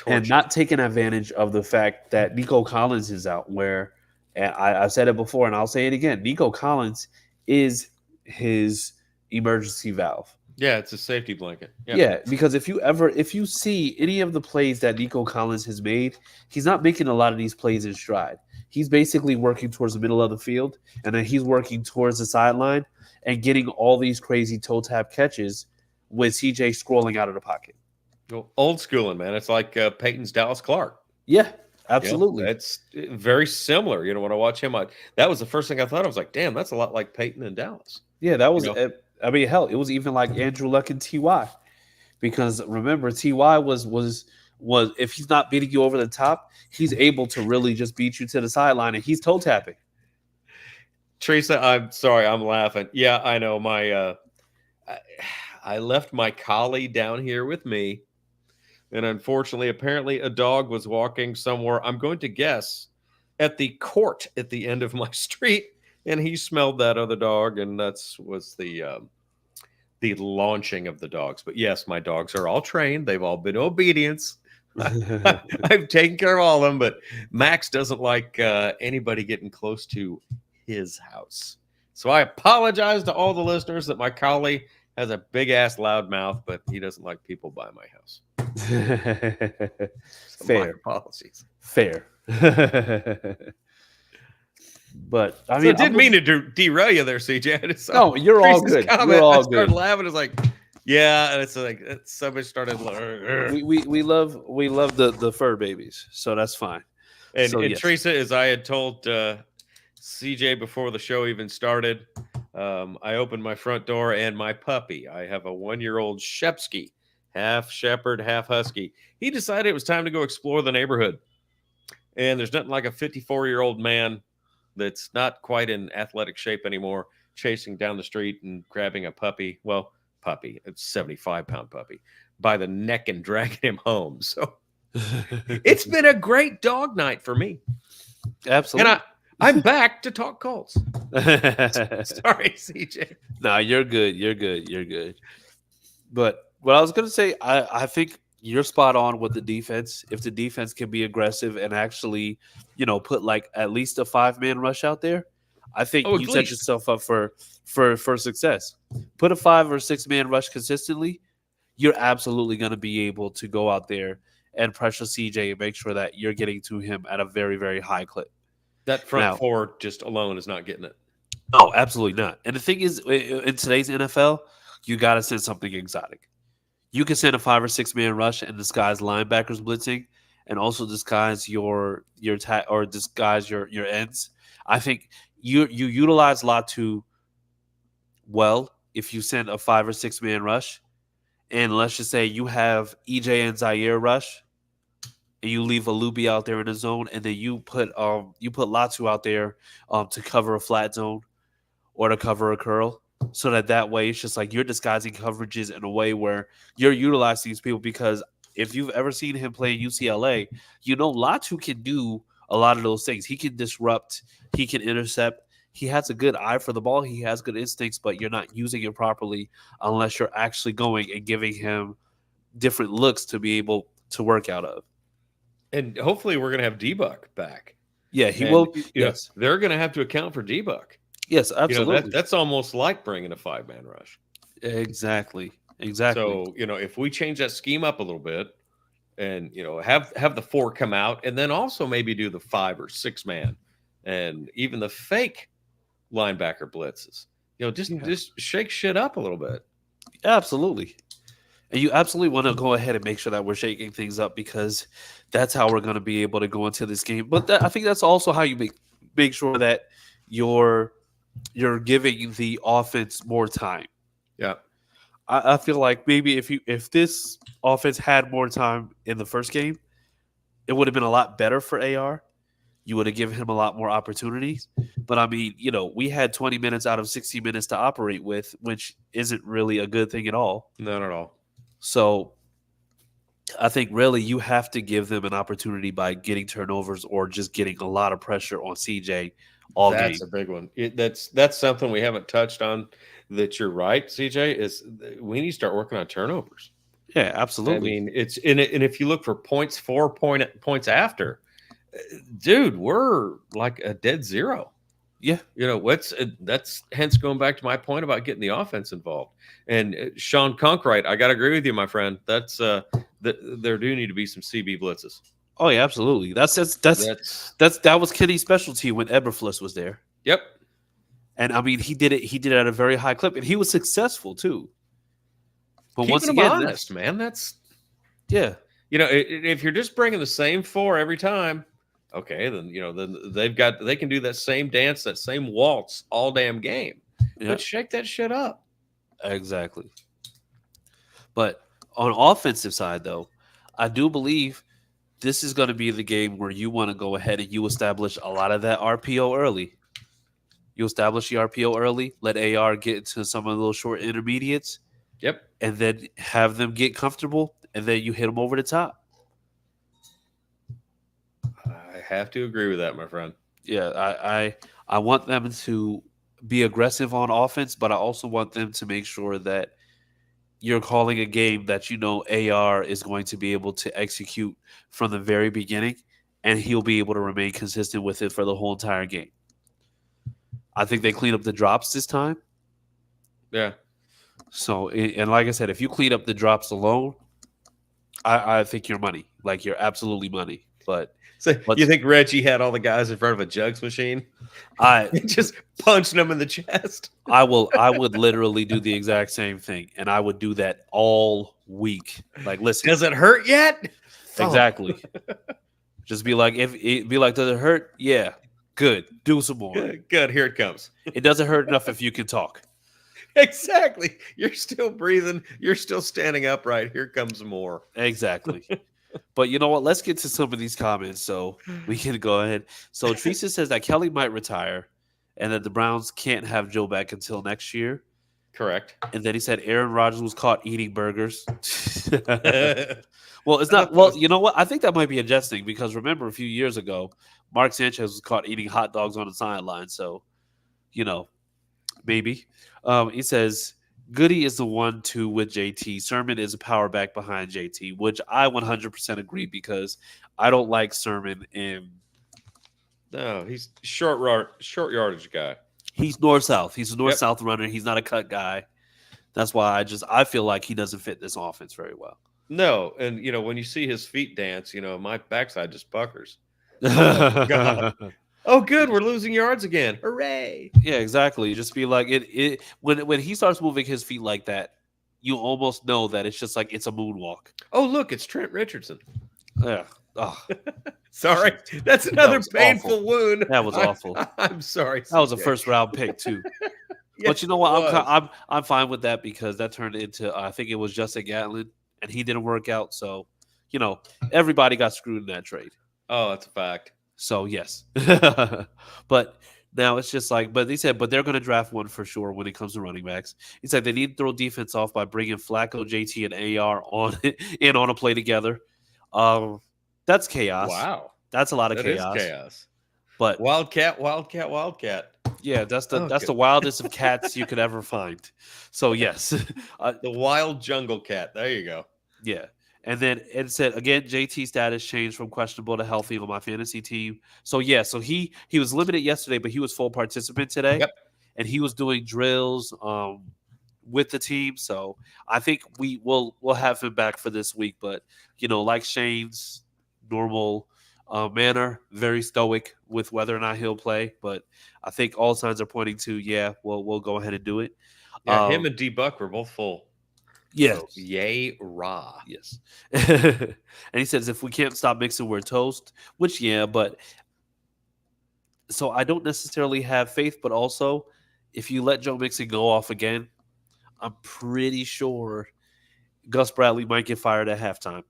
And not taking advantage of the fact that Nico Collins is out, where, and I've said it before and I'll say it again, Nico Collins is his emergency valve. Yeah, it's a safety blanket. Yeah, because if you see any of the plays that Nico Collins has made, he's not making a lot of these plays in stride. He's basically working towards the middle of the field, and then he's working towards the sideline and getting all these crazy toe tap catches with CJ scrolling out of the pocket. Old schooling, man. It's like Peyton's Dallas Clark. Yeah, absolutely. It's very similar. When I watch him, that was the first thing I thought. I was like, damn, that's a lot like Peyton and Dallas. Yeah, that was hell, it was even like Andrew Luck and T.Y. Because remember, T.Y. was if he's not beating you over the top, he's able to really just beat you to the sideline, and he's toe tapping. Teresa, I'm sorry, I'm laughing. Yeah, I know. I left my collie down here with me. And unfortunately, apparently a dog was walking somewhere, I'm going to guess, at the court at the end of my street, and he smelled that other dog, and was the launching of the dogs. But yes, my dogs are all trained. They've all been obedience. I've taken care of all of them, but Max doesn't like anybody getting close to his house. So I apologize to all the listeners that my collie has a big-ass loud mouth, but he doesn't like people by my house. Fair. Apologies. Fair. But I mean, I didn't mean to derail you there, CJ. No, you're all good. You're all good. I started laughing. It's like, yeah, and it's like somebody started. We love the fur babies, so that's fine. And, so, yes. Teresa, as I had told CJ before the show even started, I opened my front door, and my puppy. I have a 1-year-old Shepsky. Half shepherd, half husky. He decided it was time to go explore the neighborhood. And there's nothing like a 54-year-old man that's not quite in athletic shape anymore, chasing down the street and grabbing a puppy. Well, puppy, it's 75-pound puppy, by the neck and dragging him home. So it's been a great dog night for me. Absolutely. And I'm back to talk Colts. Sorry, CJ. No, you're good. You're good. You're good. But what I was going to say, I think you're spot on with the defense. If the defense can be aggressive and actually, put like at least a 5-man rush out there, I think Oh, you at set least. yourself up for success. Put a 5 or 6 man rush consistently. You're absolutely going to be able to go out there and pressure CJ and make sure that you're getting to him at a very, very high clip. That front Now, four just alone is not getting it. no, absolutely not. And the thing is, in today's NFL, you got to send something exotic. You can send a 5 or 6 man rush and disguise linebackers blitzing, and also disguise or disguise your ends. I think you utilize Latu well if you send a 5 or 6 man rush, and let's just say you have EJ and Zaire rush, and you leave Alubi out there in the zone, and then you put Latu out there to cover a flat zone or to cover a curl, so that way it's just like you're disguising coverages in a way where you're utilizing these people. Because if you've ever seen him play in UCLA, you know Latu can do a lot of those things. He can disrupt, he can intercept. He has a good eye for the ball. He has good instincts, but you're not using it properly unless you're actually going and giving him different looks to be able to work out of. And hopefully we're going to have D-Buck back. Yeah, he And, will. you know, Yes, they're going to have to account for D-Buck. yes, You know, absolutely. that's almost like bringing a 5-man rush. Exactly. So, you know, if we change that scheme up a little bit and, you know, have the 4 come out, and then also maybe do the 5 or 6 man and even the fake linebacker blitzes, you know, just shake shit up a little bit. Absolutely. And you absolutely want to go ahead and make sure that we're shaking things up, because that's how we're going to be able to go into this game. But I think that's also how you make sure that you're giving the offense more time. Yeah. I feel like maybe if this offense had more time in the first game, it would have been a lot better for AR. You would have given him a lot more opportunities. But I mean, you know, we had 20 minutes out of 60 minutes to operate with, which isn't really a good thing at all. Not at all. So I think really you have to give them an opportunity by getting turnovers or just getting a lot of pressure on CJ all game. That's a big one. That's something we haven't touched on. That you're right, CJ, is we need to start working on turnovers. Yeah, absolutely. I mean, it's in it, and if you look for points points after, dude, we're like a dead zero. Yeah. You know, that's hence going back to my point about getting the offense involved. And Sean Conkright, I got to agree with you, my friend. That's there do need to be some CB blitzes. Oh yeah, absolutely. That was Kenny's specialty when Eberflus was there. Yep. And I mean, he did it at a very high clip, and he was successful too. But Keeping once them again, honest, man. That's yeah. You know, if you're just bringing the same 4 every time, okay, then you know, then they can do that same dance, that same waltz all damn game. Yeah. But shake that shit up. Exactly. But on offensive side, though, I do believe this is going to be the game where you want to go ahead and you establish a lot of that RPO early. You establish the RPO early, let AR get into some of those short intermediates. Yep. And then have them get comfortable, and then you hit them over the top. I have to agree with that, my friend. Yeah, I want them to be aggressive on offense, but I also want them to make sure that you're calling a game that you know AR is going to be able to execute from the very beginning, and he'll be able to remain consistent with it for the whole entire game. I think they clean up the drops this time. Yeah. So, and like I said, if you clean up the drops alone, I think you're money. Like, you're absolutely money. But So you think Reggie had all the guys in front of a jugs machine? I just punching them in the chest. I would literally do the exact same thing, and I would do that all week. Like, listen, Does it hurt yet? exactly. Just be like, does it hurt? Yeah, good. Do some more. Good. Here it comes. It doesn't hurt enough if you can talk. Exactly. You're still breathing. You're still standing upright. Here comes more. Exactly. But you know what? Let's get to some of these comments so we can go ahead. So Teresa says that Kelly might retire and that the Browns can't have Joe back until next year. Correct. And then he said Aaron Rodgers was caught eating burgers. Well, it's not. Well, you know what? I think that might be adjusting, because remember a few years ago, Mark Sanchez was caught eating hot dogs on the sideline. So, you know, maybe. He says Goody is the 1-2 with JT. Sermon is a power back behind JT, which I 100% agree, because I don't like Sermon in No, he's short yardage guy. He's north-south. He's a Yep. north-south runner. He's not a cut guy. That's why I feel like he doesn't fit this offense very well. No, and when you see his feet dance, my backside just puckers. God. Oh, good, we're losing yards again. Hooray! Yeah, exactly. Just be like it when he starts moving his feet like that, you almost know that it's just like it's a moonwalk. Oh, look, it's Trent Richardson. Yeah. Oh, Sorry, that's another was painful awful. wound. That was awful. I'm sorry. That was a CJ. first-round pick too. Yes, But you know what? it was. I'm fine with that because that turned into I think it was Justin Gatlin, and he didn't work out. So, everybody got screwed in that trade. Oh, that's a fact. So yes, but now it's just like, but they said, but they're going to draft one for sure when it comes to running backs. He said they need to throw defense off by bringing Flacco, JT, and AR on a play together. That's chaos. Wow, That's a lot of that is chaos. chaos. But Wildcat. yeah, that's the Okay. wildest of cats you could ever find. So yes, The wild jungle cat. There you go. yeah. And then it said again, JT status changed from questionable to healthy on my fantasy team. So yeah, so he was limited yesterday, but he was full participant today. Yep. And he was doing drills with the team. So I think we'll have him back for this week. But like Shane's normal manner, very stoic with whether or not he'll play. But I think all signs are pointing to we'll go ahead and do it. Yeah, him and D Buck were both full. Yes. So, yay, rah. Yes. And he says if we can't stop mixing, we're toast, which, but so I don't necessarily have faith, but also if you let Joe Mixon go off again, I'm pretty sure Gus Bradley might get fired at halftime.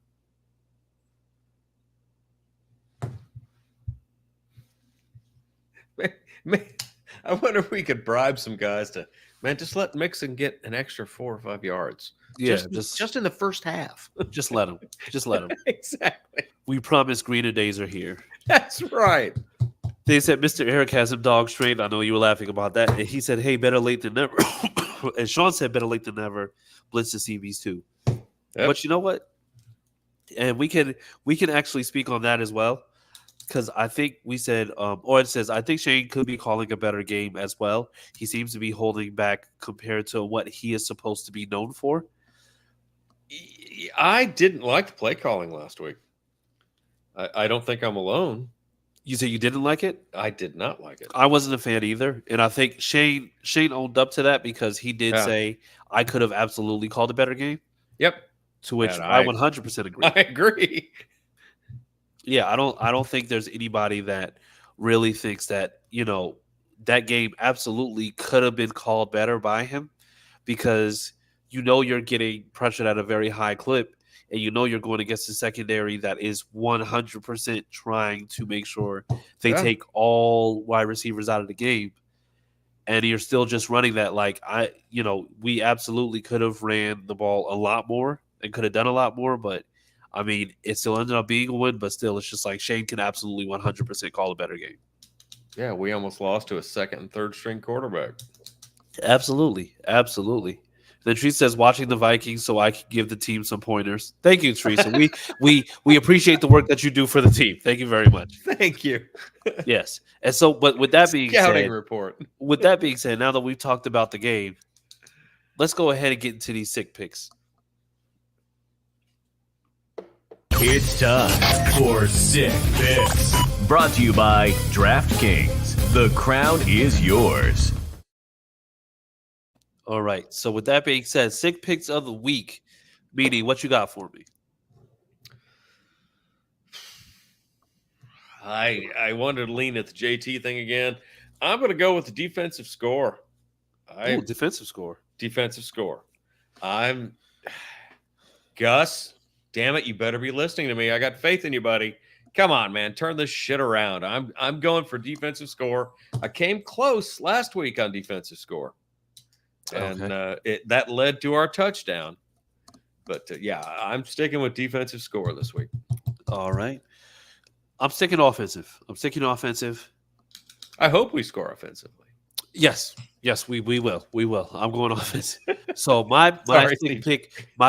Man, I wonder if we could bribe some guys to, just let Mixon get an extra 4 or 5 yards. Yeah, just in the first half. just let him. Just let him. Exactly. We promise greener days are here. That's right. They said Mr. Eric has him dog straight. I know you were laughing about that. And he said, hey, better late than never. And Sean said, better late than never. Blitz the CBs too. Yep. But you know what? And we can actually speak on that as well. Because I think we said, or it says, I think Shane could be calling a better game as well. He seems to be holding back compared to what he is supposed to be known for. I didn't like the play calling last week. I don't think I'm alone. You say you didn't like it? I did not like it. I wasn't a fan either. And I think Shane owned up to that because he did say, I could have absolutely called a better game. Yep. To which And I 100% agree. I agree. Yeah, I don't think there's anybody that really thinks that, that game absolutely could have been called better by him because you're getting pressured at a very high clip and you're going against a secondary that is 100% trying to make sure they take all wide receivers out of the game. And you're still just running that we absolutely could have ran the ball a lot more and could have done a lot more, but I mean, it still ended up being a win, but still, it's just like Shane can absolutely 100% call a better game. Yeah, we almost lost to a second and third string quarterback. Absolutely. Then Tree says, watching the Vikings so I can give the team some pointers. Thank you, Teresa. we appreciate the work that you do for the team. Thank you very much. Thank you. Yes. And so, but with that being Scouting said, report. With that being said, now that we've talked about the game, let's go ahead and get into these sick picks. It's time for Sick Picks. Brought to you by DraftKings. The crown is yours. All right. So with that being said, sick picks of the week. Meanie, what you got for me? I wanted to lean at the JT thing again. I'm going to go with the defensive score. Ooh, defensive score. Defensive score. I'm Gus. Damn it, you better be listening to me. I got faith in you, buddy. Come on, man. Turn this shit around. I'm going for defensive score. I came close last week on defensive score. And that led to our touchdown. But, I'm sticking with defensive score this week. All right. I'm sticking offensive. I hope we score offensively. Yes, we will. We will. I'm going offensive. So my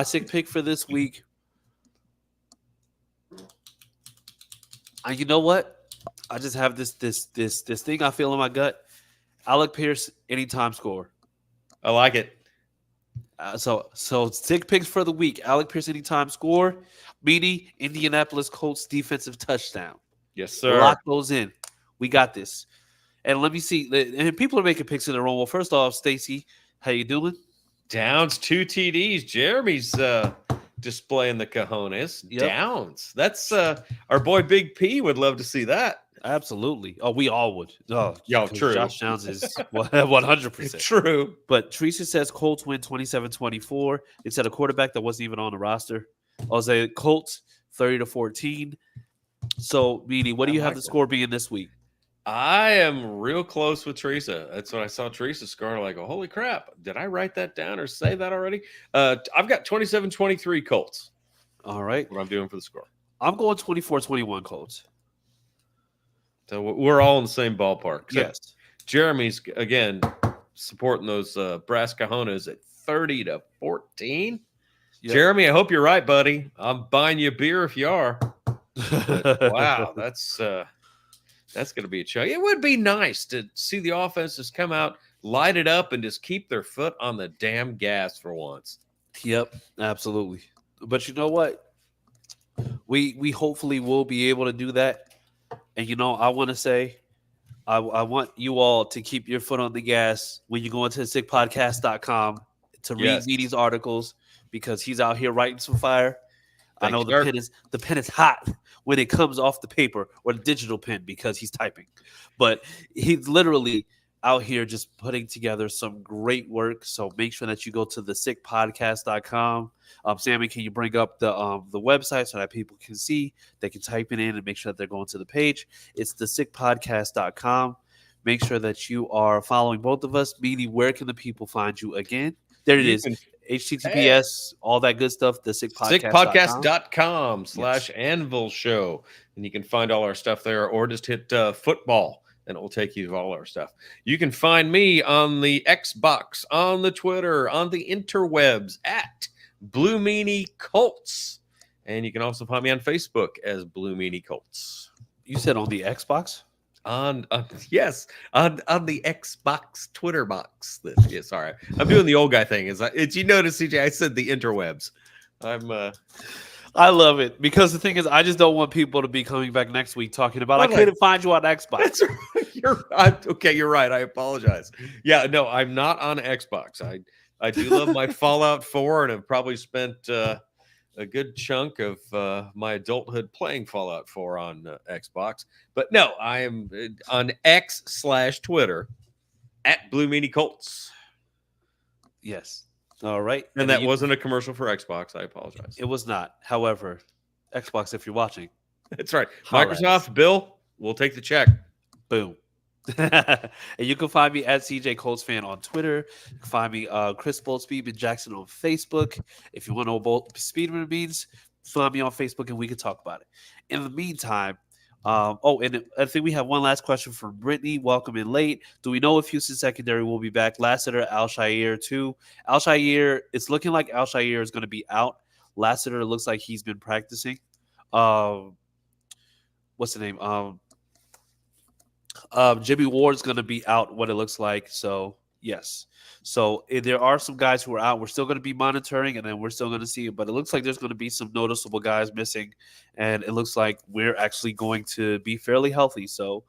sick pick for this week. You know what? I just have this thing I feel in my gut. Alec Pierce, anytime score. I like it. So sick picks for the week. Alec Pierce, anytime score. Meaty, Indianapolis Colts defensive touchdown. Yes, sir. Lock those in. We got this. And let me see. And people are making picks in their own. Well, first off, Stacy, how you doing? Downs 2 TDs. Jeremy's displaying the cojones. Yep. Downs. That's our boy Big P would love to see that. Absolutely. Oh, we all would. Oh, Yo, 'cause true. Josh Downs is 100%. True. But Teresa says Colts win 27-24. It said a quarterback that wasn't even on the roster. I'll say Colts 30-14. So, Meany, what do you have the score being this week? I am real close with Teresa. That's when I saw Teresa score. Like, oh, holy crap. Did I write that down or say that already? I've got 27-23 Colts. All right. What I'm doing for the score. I'm going 24-21 Colts. So we're all in the same ballpark. Yes. Jeremy's, again, supporting those brass cojones at 30-14. Yep. Jeremy, I hope you're right, buddy. I'm buying you a beer if you are. But, wow, that's going to be a show. It would be nice to see the offenses come out, light it up, and just keep their foot on the damn gas for once. Yep, absolutely. But you know what? We hopefully will be able to do that. And, you know, I want to say, I want you all to keep your foot on the gas when you go into sickpodcast.com to read Meaty's articles, because he's out here writing some fire. I know the pen is hot when it comes off the paper or the digital pen because he's typing. But he's literally out here just putting together some great work. So make sure that you go to the sickpodcast.com. Sammy, can you bring up the website so that people can see? They can type it in and make sure that they're going to the page. It's the sickpodcast.com. Make sure that you are following both of us. Meaning, where can the people find you again? There it is. HTTPS, all that good stuff, the sickpodcast.com/Anvil Show. And you can find all our stuff there, or just hit football, and it will take you to all our stuff. You can find me on the Xbox, on the Twitter, on the interwebs at Blue Meanie Colts. And you can also find me on Facebook as Blue Meanie Colts. You said on the Xbox? On the Xbox Twitter box. Sorry, I'm doing the old guy thing. Did you notice, CJ? I said the interwebs. I love it, because the thing is, I just don't want people to be coming back next week talking about I couldn't find you on Xbox. That's right. You're right. I apologize. Yeah, no, I'm not on Xbox. I do love my Fallout 4, and I've probably spent a good chunk of my adulthood playing Fallout 4 on Xbox. But no, I am on X/Twitter at Blue Meanie Colts. Yes. All right. And that wasn't a commercial for Xbox. I apologize. It was not. However, Xbox, if you're watching. That's right. Microsoft, Bill, we'll take the check. Boom. And you can find me at CJ Colts Fan on Twitter. You can find me Chris Bolt Speedman Jackson on Facebook. If you want to know what Speedman means, find me on Facebook and we can talk about it. In the meantime, and I think we have one last question from Brittany. Welcome in late. Do we know if Houston secondary will be back? Lassiter, Al-Shaair too. Al-Shaair, it's looking like Al-Shaair is going to be out. Lassiter looks like he's been practicing. What's the name? Jimmy Ward's going to be out, what it looks like. So, yes. So, there are some guys who are out. We're still going to be monitoring, and then we're still going to see it. But it looks like there's going to be some noticeable guys missing, and it looks like we're actually going to be fairly healthy. So,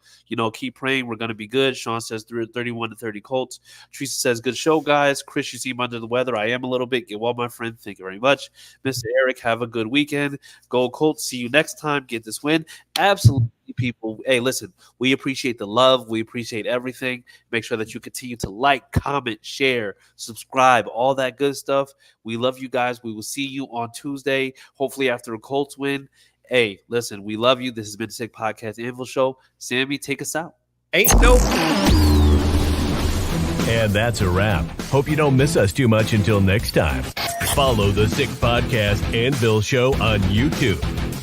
keep praying. We're going to be good. Sean says 31-30 Colts. Teresa says, good show, guys. Chris, you seem under the weather. I am a little bit. Get well, my friend. Thank you very much. Mr. Eric, have a good weekend. Go Colts. See you next time. Get this win. Absolutely. People, hey, listen, we appreciate the love. We appreciate everything. Make sure that you continue to like, comment, share, subscribe, all that good stuff. We love you guys. We will see you on Tuesday, hopefully after a Colts win. Hey, listen, we love you. This has been the Sick Podcast Anvil Show. Sammy, take us out. Ain't no. And that's a wrap. Hope you don't miss us too much until next time. Follow the Sick Podcast Anvil Show on YouTube,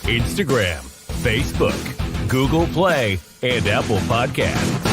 Instagram, Facebook, Google Play, and Apple Podcasts.